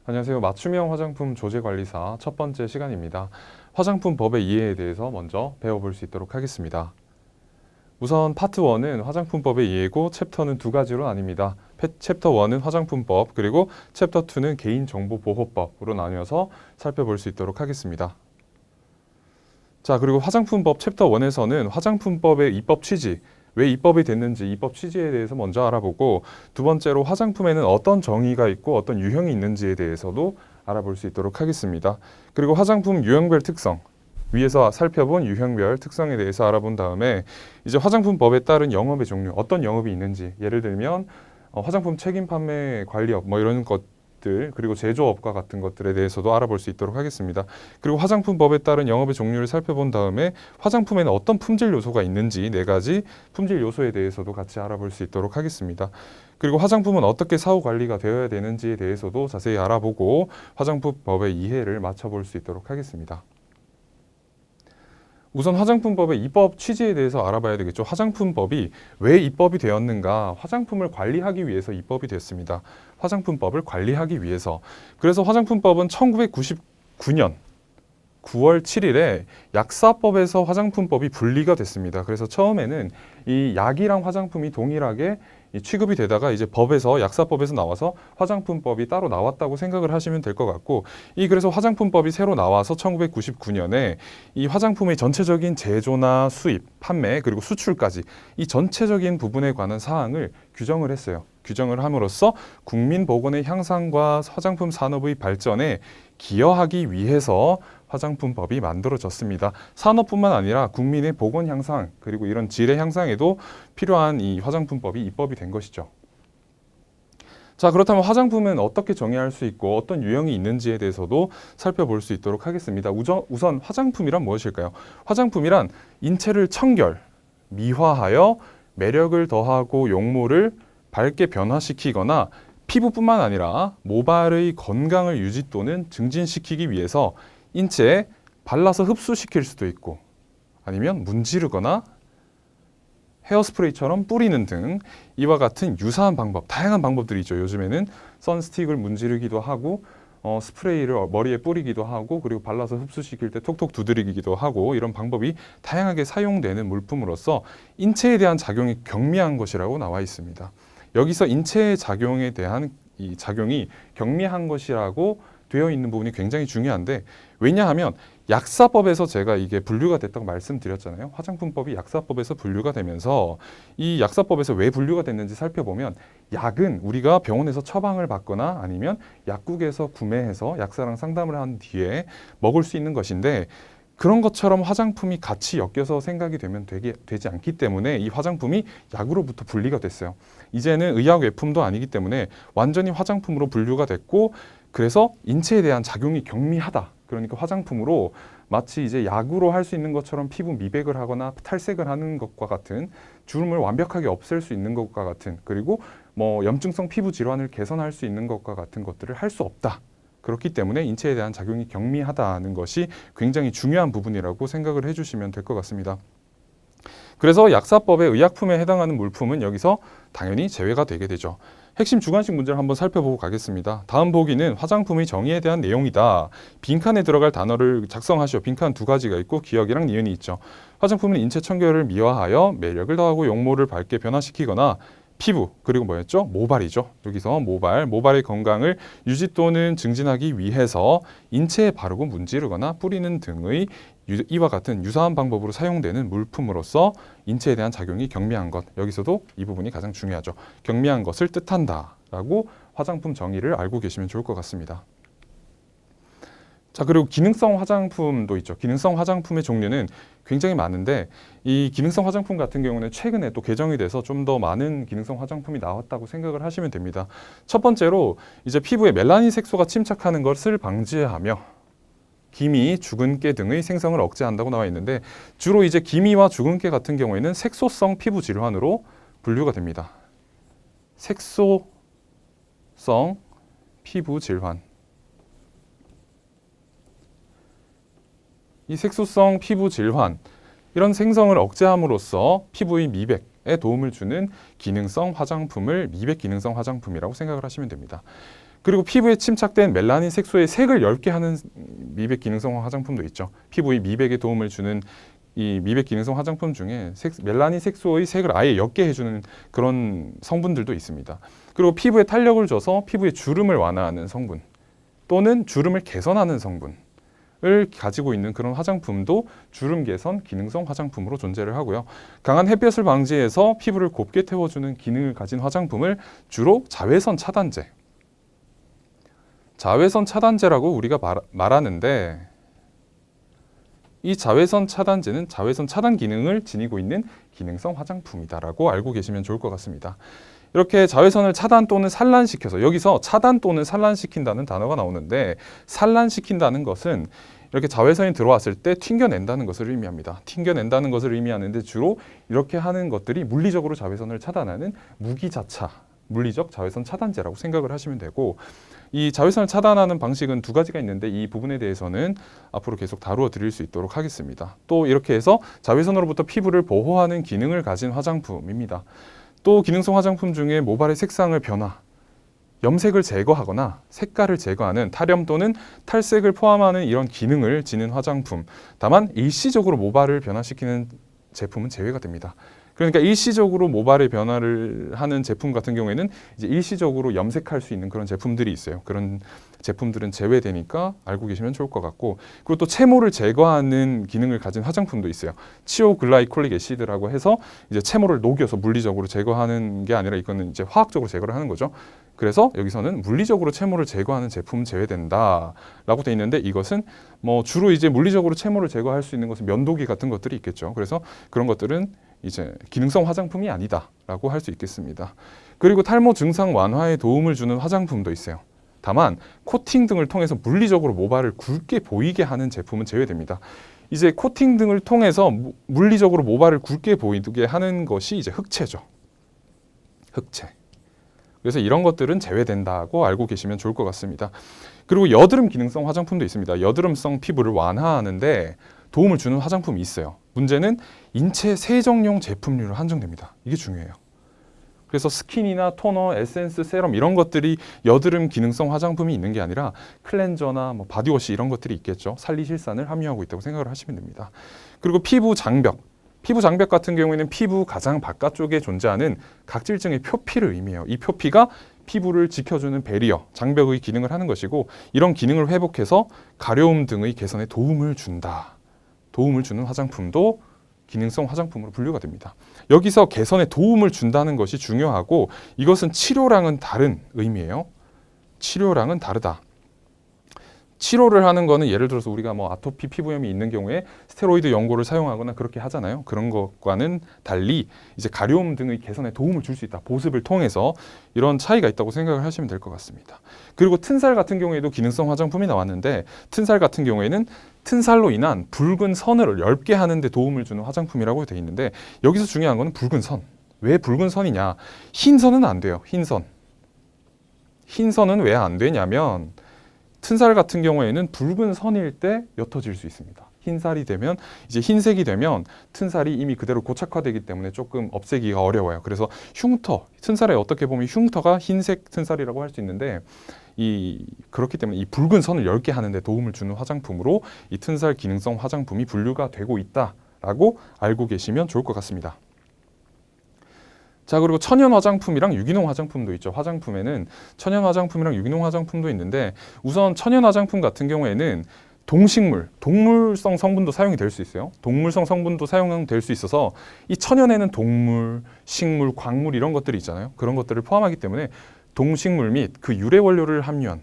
안녕하세요. 맞춤형 화장품 조제관리사 첫 번째 시간입니다. 화장품 법의 이해에 대해서 먼저 배워볼 수 있도록 하겠습니다. 우선 파트 1은 화장품법의 이해고 챕터는 두 가지로 나뉩니다. 챕터 1은 화장품법 그리고 챕터 2는 개인정보보호법으로 나뉘어서 살펴볼 수 있도록 하겠습니다. 자, 그리고 화장품법 챕터 1에서는 화장품법의 입법 취지, 왜 입법이 됐는지 입법 취지에 대해서 먼저 알아보고 두 번째로 화장품에는 어떤 정의가 있고 어떤 유형이 있는지에 대해서도 알아볼 수 있도록 하겠습니다. 그리고 화장품 유형별 특성, 위에서 살펴본 유형별 특성에 대해서 알아본 다음에 이제 화장품법에 따른 영업의 종류, 어떤 영업이 있는지, 예를 들면 화장품 책임 판매 관리업 뭐 이런 것들, 그리고 제조업과 같은 것들에 대해서도 알아볼 수 있도록 하겠습니다. 그리고 화장품법에 따른 영업의 종류를 살펴본 다음에 화장품에는 어떤 품질 요소가 있는지 네 가지 품질 요소에 대해서도 같이 알아볼 수 있도록 하겠습니다. 그리고 화장품은 어떻게 사후 관리가 되어야 되는지에 대해서도 자세히 알아보고 화장품법의 이해를 맞춰볼 수 있도록 하겠습니다. 우선 화장품법의 입법 취지에 대해서 알아봐야 되겠죠. 화장품법이 왜 입법이 되었는가? 화장품을 관리하기 위해서 입법이 됐습니다. 화장품법을 관리하기 위해서. 그래서 화장품법은 1999년 9월 7일에 약사법에서 화장품법이 분리가 됐습니다. 그래서 처음에는 이 약이랑 화장품이 동일하게 취급이 되다가 이제 법에서 약사법에서 나와서 화장품법이 따로 나왔다고 생각을 하시면 될 것 같고, 그래서 화장품법이 새로 나와서 1999년에 이 화장품의 전체적인 제조나 수입, 판매 그리고 수출까지 이 전체적인 부분에 관한 사항을 규정을 했어요. 규정을 함으로써 국민 보건의 향상과 화장품 산업의 발전에 기여하기 위해서 화장품법이 만들어졌습니다. 산업뿐만 아니라 국민의 보건 향상 그리고 이런 질의 향상에도 필요한 이 화장품법이 입법이 된 것이죠. 자, 그렇다면 화장품은 어떻게 정의할 수 있고 어떤 유형이 있는지에 대해서도 살펴볼 수 있도록 하겠습니다. 우선 화장품이란 무엇일까요? 화장품이란 인체를 청결, 미화하여 매력을 더하고 용모를 밝게 변화시키거나 피부뿐만 아니라 모발의 건강을 유지 또는 증진시키기 위해서 인체에 발라서 흡수시킬 수도 있고 아니면 문지르거나 헤어스프레이처럼 뿌리는 등 이와 같은 유사한 방법, 다양한 방법들이 있죠. 요즘에는 선스틱을 문지르기도 하고 스프레이를 머리에 뿌리기도 하고 그리고 발라서 흡수시킬 때 톡톡 두드리기도 하고 이런 방법이 다양하게 사용되는 물품으로서 인체에 대한 작용이 경미한 것이라고 나와 있습니다. 여기서 인체의 작용에 대한 이 작용이 경미한 것이라고 되어 있는 부분이 굉장히 중요한데, 왜냐하면 약사법에서 제가 이게 분류가 됐다고 말씀드렸잖아요. 화장품법이 약사법에서 분류가 되면서 이 약사법에서 왜 분류가 됐는지 살펴보면 약은 우리가 병원에서 처방을 받거나 아니면 약국에서 구매해서 약사랑 상담을 한 뒤에 먹을 수 있는 것인데, 그런 것처럼 화장품이 같이 엮여서 생각이 되면 되지 않기 때문에 이 화장품이 약으로부터 분리가 됐어요. 이제는 의약 외품도 아니기 때문에 완전히 화장품으로 분류가 됐고, 그래서 인체에 대한 작용이 경미하다. 그러니까 화장품으로 마치 이제 약으로 할 수 있는 것처럼 피부 미백을 하거나 탈색을 하는 것과 같은, 주름을 완벽하게 없앨 수 있는 것과 같은, 그리고 뭐 염증성 피부 질환을 개선할 수 있는 것과 같은 것들을 할 수 없다. 그렇기 때문에 인체에 대한 작용이 경미하다는 것이 굉장히 중요한 부분이라고 생각을 해주시면 될 것 같습니다. 그래서 약사법의 의약품에 해당하는 물품은 여기서 당연히 제외가 되게 되죠. 핵심 주관식 문제를 한번 살펴보고 가겠습니다. 다음 보기는 화장품의 정의에 대한 내용이다. 빈칸에 들어갈 단어를 작성하시오. 빈칸 두 가지가 있고 기억이랑 니은이 있죠. 화장품은 인체 청결을 미화하여 매력을 더하고 용모를 밝게 변화시키거나 피부, 그리고 뭐였죠? 모발이죠. 여기서 모발의 건강을 유지 또는 증진하기 위해서 인체에 바르고 문지르거나 뿌리는 등의 이와 같은 유사한 방법으로 사용되는 물품으로서 인체에 대한 작용이 경미한 것, 여기서도 이 부분이 가장 중요하죠. 경미한 것을 뜻한다라고 화장품 정의를 알고 계시면 좋을 것 같습니다. 자, 그리고 기능성 화장품도 있죠. 기능성 화장품의 종류는 굉장히 많은데, 이 기능성 화장품 같은 경우는 최근에 또 개정이 돼서 좀 더 많은 기능성 화장품이 나왔다고 생각을 하시면 됩니다. 첫 번째로 이제 피부에 멜라닌 색소가 침착하는 것을 방지하며 기미, 주근깨 등의 생성을 억제한다고 나와 있는데, 주로 이제 기미와 주근깨 같은 경우에는 색소성 피부 질환으로 분류가 됩니다. 색소성 피부 질환. 이 색소성 피부 질환, 이런 생성을 억제함으로써 피부의 미백에 도움을 주는 기능성 화장품을 미백 기능성 화장품이라고 생각을 하시면 됩니다. 그리고 피부에 침착된 멜라닌 색소의 색을 엷게 하는 미백 기능성 화장품도 있죠. 피부의 미백에 도움을 주는 이 미백 기능성 화장품 중에 멜라닌 색소의 색을 아예 엷게 해주는 그런 성분들도 있습니다. 그리고 피부에 탄력을 줘서 피부의 주름을 완화하는 성분 또는 주름을 개선하는 성분을 가지고 있는 그런 화장품도 주름 개선 기능성 화장품으로 존재를 하고요. 강한 햇볕을 방지해서 피부를 곱게 태워주는 기능을 가진 화장품을 주로 자외선 차단제, 자외선 차단제라고 우리가 말하는데, 이 자외선 차단제는 자외선 차단 기능을 지니고 있는 기능성 화장품이다라고 알고 계시면 좋을 것 같습니다. 이렇게 자외선을 차단 또는 산란시켜서, 여기서 차단 또는 산란시킨다는 단어가 나오는데, 산란시킨다는 것은 이렇게 자외선이 들어왔을 때 튕겨낸다는 것을 의미합니다. 튕겨낸다는 것을 의미하는데 주로 이렇게 하는 것들이 물리적으로 자외선을 차단하는 무기자차, 물리적 자외선 차단제라고 생각을 하시면 되고, 이 자외선을 차단하는 방식은 두 가지가 있는데 이 부분에 대해서는 앞으로 계속 다루어 드릴 수 있도록 하겠습니다. 또 이렇게 해서 자외선으로부터 피부를 보호하는 기능을 가진 화장품입니다. 또 기능성 화장품 중에 모발의 색상을 변화, 염색을 제거하거나 색깔을 제거하는 탈염 또는 탈색을 포함하는 이런 기능을 지닌 화장품, 다만 일시적으로 모발을 변화시키는 제품은 제외가 됩니다. 그러니까 일시적으로 모발의 변화를 하는 제품 같은 경우에는 이제 일시적으로 염색할 수 있는 그런 제품들이 있어요. 그런 제품들은 제외되니까 알고 계시면 좋을 것 같고, 그리고 또 채모를 제거하는 기능을 가진 화장품도 있어요. 치오글라이콜릭 애시드라고 해서 이제 채모를 녹여서 물리적으로 제거하는 게 아니라 이거는 이제 화학적으로 제거를 하는 거죠. 그래서 여기서는 물리적으로 채모를 제거하는 제품은 제외된다라고 돼 있는데, 이것은 뭐 주로 이제 물리적으로 채모를 제거할 수 있는 것은 면도기 같은 것들이 있겠죠. 그래서 그런 것들은 이제 기능성 화장품이 아니다라고 할 수 있겠습니다. 그리고 탈모 증상 완화에 도움을 주는 화장품도 있어요. 다만 코팅 등을 통해서 물리적으로 모발을 굵게 보이게 하는 제품은 제외됩니다. 이제 코팅 등을 통해서 물리적으로 모발을 굵게 보이게 하는 것이 이제 흑채죠. 흑채. 그래서 이런 것들은 제외된다고 알고 계시면 좋을 것 같습니다. 그리고 여드름 기능성 화장품도 있습니다. 여드름성 피부를 완화하는데 도움을 주는 화장품이 있어요. 문제는 인체 세정용 제품류로 한정됩니다. 이게 중요해요. 그래서 스킨이나 토너, 에센스, 세럼 이런 것들이 여드름 기능성 화장품이 있는 게 아니라 클렌저나 뭐 바디워시 이런 것들이 있겠죠. 살리실산을 함유하고 있다고 생각을 하시면 됩니다. 그리고 피부 장벽. 피부 장벽 같은 경우에는 피부 가장 바깥쪽에 존재하는 각질층의 표피를 의미해요. 이 표피가 피부를 지켜주는 배리어, 장벽의 기능을 하는 것이고, 이런 기능을 회복해서 가려움 등의 개선에 도움을 준다. 도움을 주는 화장품도 기능성 화장품으로 분류가 됩니다. 여기서 개선에 도움을 준다는 것이 중요하고, 이것은 치료랑은 다른 의미예요. 치료랑은 다르다. 치료를 하는 거는 예를 들어서 우리가 뭐 아토피 피부염이 있는 경우에 스테로이드 연고를 사용하거나 그렇게 하잖아요. 그런 것과는 달리 이제 가려움 등의 개선에 도움을 줄 수 있다. 보습을 통해서 이런 차이가 있다고 생각을 하시면 될 것 같습니다. 그리고 튼살 같은 경우에도 기능성 화장품이 나왔는데, 튼살 같은 경우에는 튼살로 인한 붉은 선을 엷게 하는 데 도움을 주는 화장품이라고 되어 있는데, 여기서 중요한 거는 붉은 선. 왜 붉은 선이냐? 흰 선은 안 돼요. 흰 선. 흰 선은 왜 안 되냐면 튼살 같은 경우에는 붉은 선일 때 옅어질 수 있습니다. 흰살이 되면, 이제 흰색이 되면 튼살이 이미 그대로 고착화되기 때문에 조금 없애기가 어려워요. 그래서 흉터, 튼살에 어떻게 보면 흉터가 흰색 튼살이라고 할 수 있는데, 그렇기 때문에 이 붉은 선을 엷게 하는 데 도움을 주는 화장품으로 이 튼살 기능성 화장품이 분류가 되고 있다라고 알고 계시면 좋을 것 같습니다. 자, 그리고 천연 화장품이랑 유기농 화장품도 있죠. 화장품에는 천연 화장품이랑 유기농 화장품도 있는데, 우선 천연 화장품 같은 경우에는 동식물, 동물성 성분도 사용이 될 수 있어요. 동물성 성분도 사용될 수 있어서 이 천연에는 동물, 식물, 광물 이런 것들이 있잖아요. 그런 것들을 포함하기 때문에 동식물 및 그 유래 원료를 함유한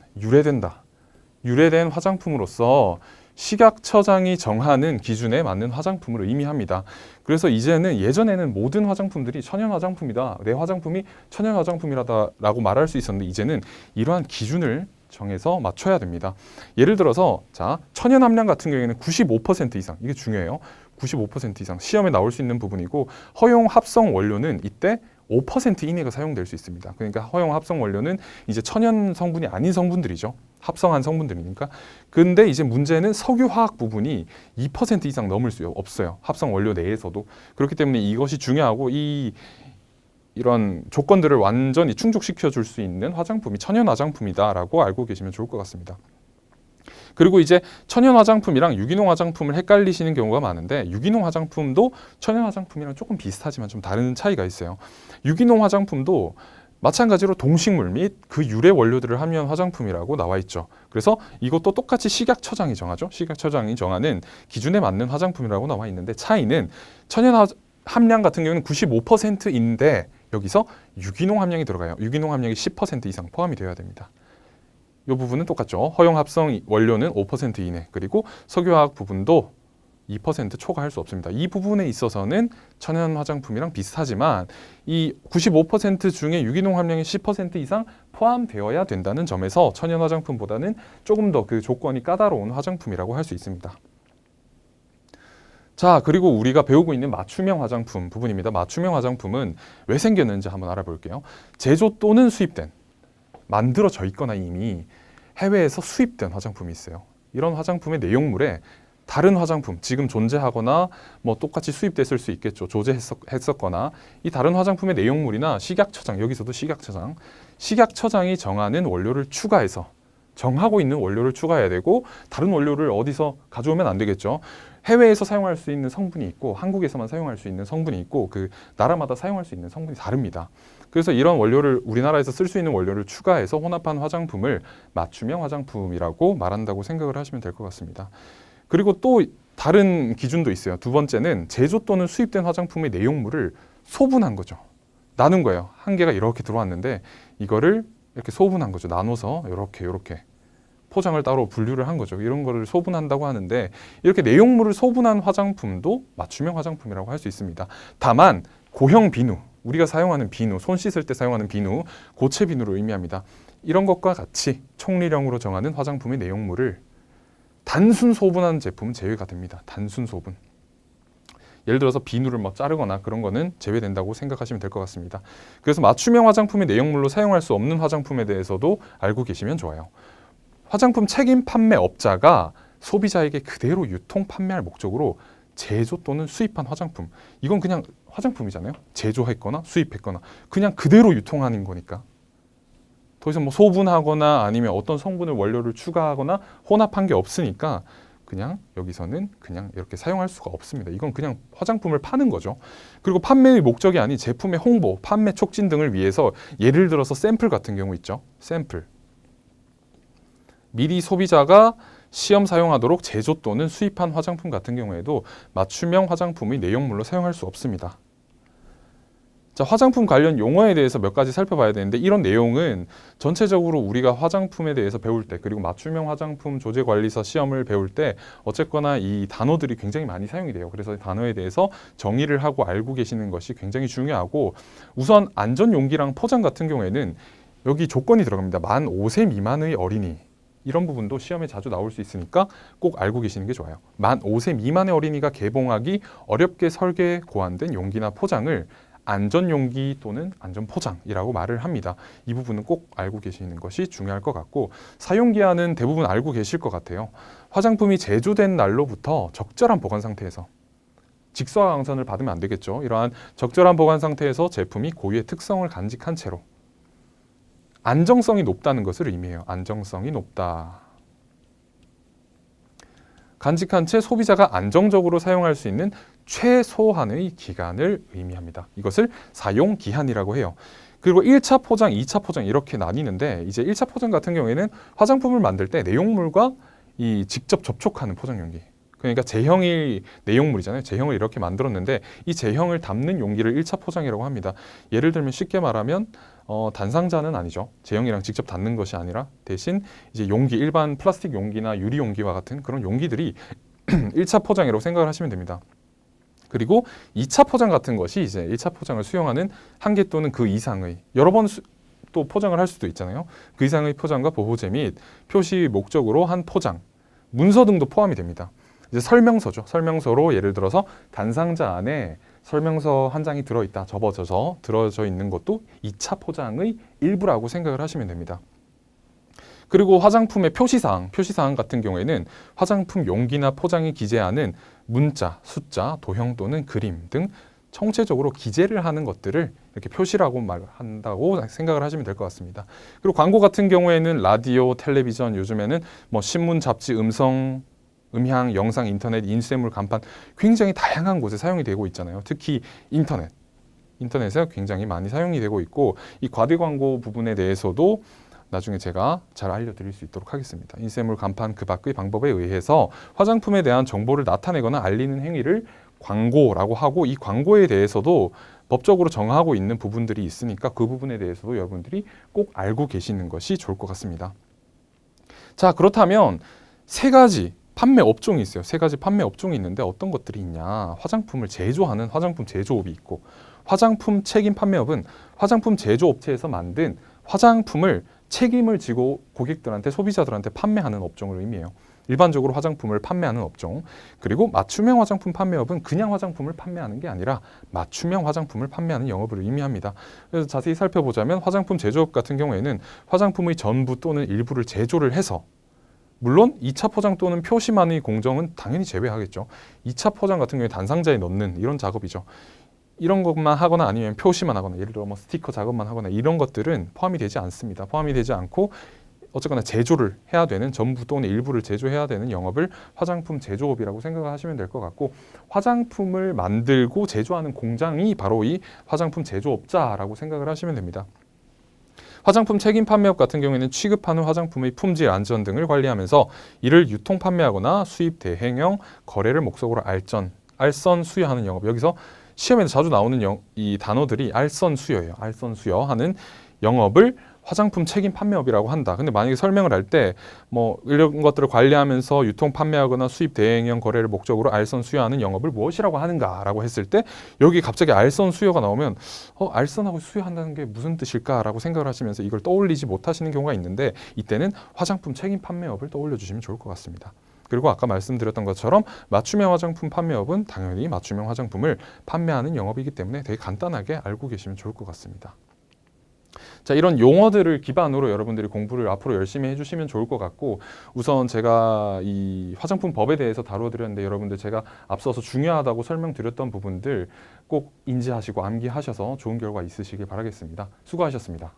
유래된 화장품으로서 식약처장이 정하는 기준에 맞는 화장품을 의미합니다. 그래서 이제는, 예전에는 모든 화장품들이 천연 화장품이다, 내 화장품이 천연 화장품이라고 말할 수 있었는데, 이제는 이러한 기준을 정해서 맞춰야 됩니다. 예를 들어서 자, 천연 함량 같은 경우에는 95% 이상, 이게 중요해요. 95% 이상 시험에 나올 수 있는 부분이고, 허용 합성 원료는 이때 5% 이내가 사용될 수 있습니다. 그러니까 허용 합성 원료는 이제 천연 성분이 아닌 성분들이죠. 합성한 성분들이니까. 근데 이제 문제는 석유화학 부분이 2% 이상 넘을 수 없어요. 합성 원료 내에서도. 그렇기 때문에 이것이 중요하고, 이 이런 조건들을 완전히 충족시켜 줄 수 있는 화장품이 천연 화장품이다라고 알고 계시면 좋을 것 같습니다. 그리고 이제 천연 화장품이랑 유기농 화장품을 헷갈리시는 경우가 많은데, 유기농 화장품도 천연 화장품이랑 조금 비슷하지만 좀 다른 차이가 있어요. 유기농 화장품도 마찬가지로 동식물 및 그 유래 원료들을 함유한 화장품이라고 나와 있죠. 그래서 이것도 똑같이 식약처장이 정하죠. 식약처장이 정하는 기준에 맞는 화장품이라고 나와 있는데, 차이는 천연 함량 같은 경우는 95%인데 여기서 유기농 함량이 들어가요. 유기농 함량이 10% 이상 포함이 되어야 됩니다. 이 부분은 똑같죠. 허용 합성 원료는 5% 이내, 그리고 석유화학 부분도 2% 초과할 수 없습니다. 이 부분에 있어서는 천연 화장품이랑 비슷하지만 이 95% 중에 유기농 함량이 10% 이상 포함되어야 된다는 점에서 천연 화장품보다는 조금 더 그 조건이 까다로운 화장품이라고 할 수 있습니다. 자, 그리고 우리가 배우고 있는 맞춤형 화장품 부분입니다. 맞춤형 화장품은 왜 생겼는지 한번 알아볼게요. 제조 또는 수입된, 만들어져 있거나 이미 해외에서 수입된 화장품이 있어요. 이런 화장품의 내용물에 다른 화장품, 지금 존재하거나 뭐 똑같이 수입됐을 수 있겠죠. 조제했었거나 이 다른 화장품의 내용물이나 식약처장, 여기서도 식약처장이 정하는 원료를 추가해서, 정하고 있는 원료를 추가해야 되고, 다른 원료를 어디서 가져오면 안 되겠죠. 해외에서 사용할 수 있는 성분이 있고 한국에서만 사용할 수 있는 성분이 있고, 그 나라마다 사용할 수 있는 성분이 다릅니다. 그래서 이런 원료를, 우리나라에서 쓸 수 있는 원료를 추가해서 혼합한 화장품을 맞춤형 화장품이라고 말한다고 생각을 하시면 될 것 같습니다. 그리고 또 다른 기준도 있어요. 두 번째는 제조 또는 수입된 화장품의 내용물을 소분한 거죠. 나눈 거예요. 한 개가 이렇게 들어왔는데 이거를 이렇게 소분한 거죠. 나눠서 이렇게 포장을 따로 분류를 한 거죠. 이런 거를 소분한다고 하는데, 이렇게 내용물을 소분한 화장품도 맞춤형 화장품이라고 할 수 있습니다. 다만 고형 비누, 우리가 사용하는 비누, 손 씻을 때 사용하는 비누, 고체 비누를 의미합니다. 이런 것과 같이 총리령으로 정하는 화장품의 내용물을 단순 소분한 제품은 제외가 됩니다. 단순 소분. 예를 들어서 비누를 막 자르거나 그런 거는 제외된다고 생각하시면 될 것 같습니다. 그래서 맞춤형 화장품의 내용물로 사용할 수 없는 화장품에 대해서도 알고 계시면 좋아요. 화장품 책임 판매업자가 소비자에게 그대로 유통 판매할 목적으로 제조 또는 수입한 화장품, 이건 그냥 화장품이잖아요. 제조했거나 수입했거나 그냥 그대로 유통하는 거니까 더 이상 뭐 소분하거나 아니면 어떤 성분을 원료를 추가하거나 혼합한 게 없으니까 그냥 여기서는 그냥 이렇게 사용할 수가 없습니다. 이건 그냥 화장품을 파는 거죠. 그리고 판매의 목적이 아닌 제품의 홍보, 판매 촉진 등을 위해서, 예를 들어서 샘플 같은 경우 있죠. 샘플. 미리 소비자가 시험 사용하도록 제조 또는 수입한 화장품 같은 경우에도 맞춤형 화장품의 내용물로 사용할 수 없습니다. 자, 화장품 관련 용어에 대해서 몇 가지 살펴봐야 되는데, 이런 내용은 전체적으로 우리가 화장품에 대해서 배울 때, 그리고 맞춤형 화장품 조제관리사 시험을 배울 때 어쨌거나 이 단어들이 굉장히 많이 사용이 돼요. 그래서 단어에 대해서 정의를 하고 알고 계시는 것이 굉장히 중요하고, 우선 안전용기랑 포장 같은 경우에는 여기 조건이 들어갑니다. 만 5세 미만의 어린이, 이런 부분도 시험에 자주 나올 수 있으니까 꼭 알고 계시는 게 좋아요. 만 5세 미만의 어린이가 개봉하기 어렵게 설계 고안된 용기나 포장을 안전용기 또는 안전포장이라고 말을 합니다. 이 부분은 꼭 알고 계시는 것이 중요할 것 같고, 사용기한은 대부분 알고 계실 것 같아요. 화장품이 제조된 날로부터 적절한 보관 상태에서, 직수화 강선을 받으면 안 되겠죠. 이러한 적절한 보관 상태에서 제품이 고유의 특성을 간직한 채로, 안정성이 높다는 것을 의미해요. 안정성이 높다. 간직한 채 소비자가 안정적으로 사용할 수 있는 최소한의 기간을 의미합니다. 이것을 사용기한이라고 해요. 그리고 1차 포장, 2차 포장 이렇게 나뉘는데, 이제 1차 포장 같은 경우에는 화장품을 만들 때 내용물과 이 직접 접촉하는 포장 용기, 그러니까 제형이 내용물이잖아요. 제형을 이렇게 만들었는데 이 제형을 담는 용기를 1차 포장이라고 합니다. 예를 들면 쉽게 말하면 단상자는 아니죠. 제형이랑 직접 닿는 것이 아니라 대신 이제 용기, 일반 플라스틱 용기나 유리 용기와 같은 그런 용기들이 1차 포장이라고 생각을 하시면 됩니다. 그리고 2차 포장 같은 것이 이제 1차 포장을 수용하는 한 개 또는 그 이상의, 여러 번 또 포장을 할 수도 있잖아요. 그 이상의 포장과 보호제 및 표시 목적으로 한 포장, 문서 등도 포함이 됩니다. 이제 설명서죠. 설명서로 예를 들어서 단상자 안에 설명서 한 장이 들어있다, 접어져서 들어져 있는 것도 2차 포장의 일부라고 생각을 하시면 됩니다. 그리고 화장품의 표시사항 같은 경우에는 화장품 용기나 포장이 기재하는 문자, 숫자, 도형 또는 그림 등 총체적으로 기재를 하는 것들을 이렇게 표시라고 말한다고 생각을 하시면 될 것 같습니다. 그리고 광고 같은 경우에는 라디오, 텔레비전, 요즘에는 뭐 신문, 잡지, 음성, 음향, 영상, 인터넷, 인쇄물, 간판 굉장히 다양한 곳에 사용이 되고 있잖아요. 특히 인터넷에 굉장히 많이 사용이 되고 있고 이 과대 광고 부분에 대해서도 나중에 제가 잘 알려드릴 수 있도록 하겠습니다. 인쇄물, 간판 그 밖의 방법에 의해서 화장품에 대한 정보를 나타내거나 알리는 행위를 광고라고 하고 이 광고에 대해서도 법적으로 정하고 있는 부분들이 있으니까 그 부분에 대해서도 여러분들이 꼭 알고 계시는 것이 좋을 것 같습니다. 자, 그렇다면 세 가지 판매 업종이 있어요. 세 가지 판매 업종이 있는데 어떤 것들이 있냐? 화장품을 제조하는 화장품 제조업이 있고 화장품 책임 판매업은 화장품 제조업체에서 만든 화장품을 책임을 지고 고객들한테 소비자들한테 판매하는 업종을 의미해요. 일반적으로 화장품을 판매하는 업종. 그리고 맞춤형 화장품 판매업은 그냥 화장품을 판매하는 게 아니라 맞춤형 화장품을 판매하는 영업을 의미합니다. 그래서 자세히 살펴보자면 화장품 제조업 같은 경우에는 화장품의 전부 또는 일부를 제조를 해서 물론 2차 포장 또는 표시만의 공정은 당연히 제외하겠죠. 2차 포장 같은 경우에 단상자에 넣는 이런 작업이죠. 이런 것만 하거나 아니면 표시만 하거나 예를 들어 뭐 스티커 작업만 하거나 이런 것들은 포함이 되지 않습니다. 포함이 되지 않고 어쨌거나 제조를 해야 되는 전부 또는 일부를 제조해야 되는 영업을 화장품 제조업이라고 생각하시면 될 것 같고 화장품을 만들고 제조하는 공장이 바로 이 화장품 제조업자라고 생각을 하시면 됩니다. 화장품 책임 판매업 같은 경우에는 취급하는 화장품의 품질, 안전 등을 관리하면서 이를 유통 판매하거나 수입 대행형 거래를 목적으로 알선 수여하는 영업. 여기서 시험에서 자주 나오는 이 단어들이 알선 수여예요. 알선 수여하는 영업을 화장품 책임 판매업이라고 한다. 근데 만약에 설명을 할 때 뭐 이런 것들을 관리하면서 유통 판매하거나 수입 대행형 거래를 목적으로 알선 수여하는 영업을 무엇이라고 하는가라고 했을 때 여기 갑자기 알선 수여가 나오면 알선하고 수여한다는 게 무슨 뜻일까라고 생각을 하시면서 이걸 떠올리지 못하시는 경우가 있는데 이때는 화장품 책임 판매업을 떠올려 주시면 좋을 것 같습니다. 그리고 아까 말씀드렸던 것처럼 맞춤형 화장품 판매업은 당연히 맞춤형 화장품을 판매하는 영업이기 때문에 되게 간단하게 알고 계시면 좋을 것 같습니다. 자, 이런 용어들을 기반으로 여러분들이 공부를 앞으로 열심히 해주시면 좋을 것 같고 우선 제가 이 화장품 법에 대해서 다뤄드렸는데 여러분들 제가 앞서서 중요하다고 설명드렸던 부분들 꼭 인지하시고 암기하셔서 좋은 결과 있으시길 바라겠습니다. 수고하셨습니다.